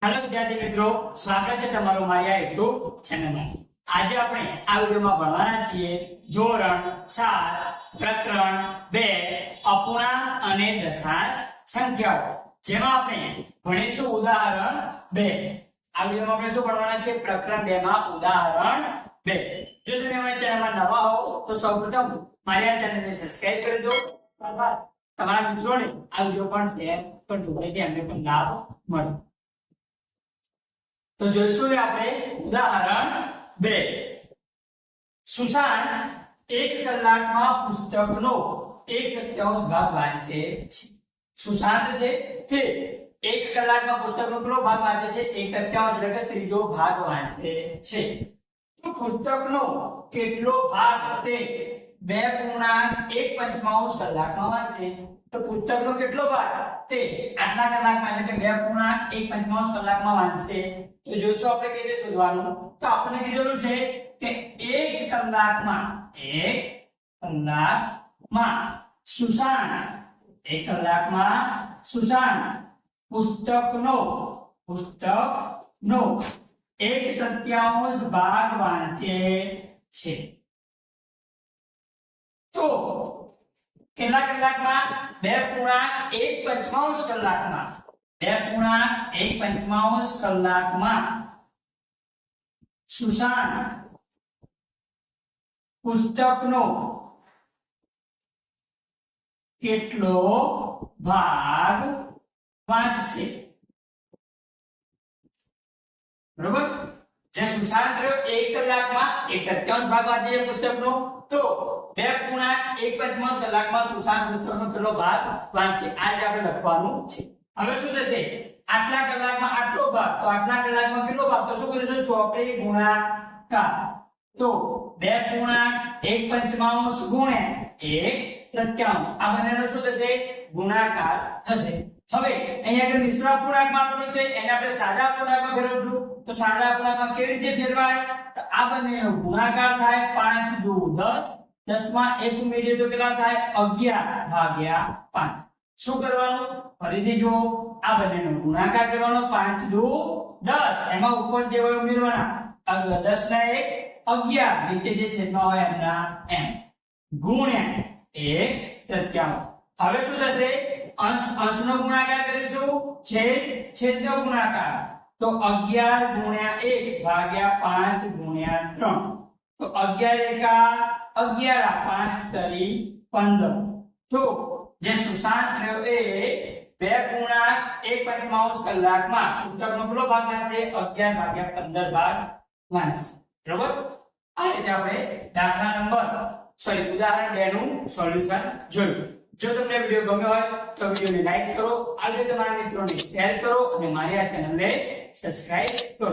Hello વિદ્યાર્થી મિત્રો, સ્વાગત છે તમારું મારી આ યુટ્યુબ ચેનલમાં। આજે આપણે આ વિડિયોમાં ભણવાના છીએ ધોરણ 4 પ્રકરણ 2 અપૂર્ણાંક અને દશાંશ સંખ્યાઓ, જેમાં આપણે ભણીશું ઉદાહરણ 2। આ વિડિયોમાં આપણે શું ભણવાના છે? પ્રકરણ 2 માં ઉદાહરણ 2। જો તમે અમારી ચેનલમાં નવા હો તો સૌપ્રથમ મારી આ ચેનલને સબસ્ક્રાઇબ કરી દો, ત્યારબાદ તમારા મિત્રોને આ વિડિયો પણ શેર કરજો જેથી અમને પણ લાભ મળે। तो જોઈશું આપણે ઉદાહરણ 2। સુશાંત 1 કલાકમાં પુસ્તકનો 1/3 ભાગ વાંચે છે। સુશાંત છે તે 1 કલાકમાં પુસ્તકનો કેટલો ભાગ વાંચે છે? 1/3 એટલે કે ત્રીજો ભાગ વાંચે છે। તો પુસ્તકનો કેટલો ભાગ તે 2.1/5 કલાકમાં વાંચે? તો પુસ્તકનો કેટલો ભાગ તે આટલા કલાકમાં એટલે કે 2.1/5 કલાકમાં વાંચે? તો જોઈશું આપણે કઈ રીતે શોધવાનું। તો આપણને કીધેલું છે કે 1 કલાકમાં સુશાંત 1 કલાકમાં સુશાંત પુસ્તકનો 1/3 ભાગ વાંચે છે। તો કેટલા કલાકમાં? 2.1/5 કલાકમાં 2.1/5 કલાકમાં સુશાંત પુસ્તકનો કેટલો ભાગ વાંચશે? બરોબર? જે સુશાંત 1 કલાકમાં 1/3 ભાગ વાંચે છે પુસ્તકનો, તો 2.1/5 કલાકમાં સુશાંત પુસ્તકનો કેટલો ભાગ વાંચે? આ જ આપણે લખવાનું છે। હવે શું થશે? આટલા કલાકમાં આટલો ભાગ, તો આટલા કલાકમાં કેટલો ભાગ? તો શું કરીશું? ચોકડી ગુણાકાર। તો 2.1/5 ગુણ્યા 1/3 આ બંનેનો શું થશે? ગુણાકાર થશે। હવે અહીંયા આગળ મિશ્ર અપૂર્ણાંકમાં આપેલું છે, એને આપણે સાદા અપૂર્ણાંકમાં ફેરવશું। તો સાદા અપૂર્ણાંકમાં કેવી રીતે ફેરવાય? તો આ બંનેનો ગુણાકાર થાય, 5 × 2 = 10 માં 1 ઉમેરીએ તો કેટલા થાય? 11/5। શું કરવાનું? ફરીથી જો આ બંનેનો ગુણાકાર કરવાનો, 5 × 10 એમાં ઉપર જે હોય ઉમેરવાના, 10 ના 1 11, નીચે જે છેદમાં હોય એમના એમ, ગુણ્યા 1/3। હવે શું થશે? અંશનો ગુણાકાર કરીશું, છેદનો ગુણાકાર, તો 11/1/5/3। તો 11 × 5 = 15। તો જે સુશાંત રહ્યો એ 2.1/5 કલાકમાં પુસ્તકનો કેટલો ભાગ વાંચે? 11/15 ભાગ વાંચે। બરોબર? આ રીતે આપણે ઉદાહરણ 2 નું સોલ્યુશન જોયું। જો તમને વિડિયો ગમ્યો હોય તો વિડિયોને લાઈક કરો, આ રીતે તમારા મિત્રોને શેર કરો અને મારી આ ચેનલને સબસ્ક્રાઇબ કરો।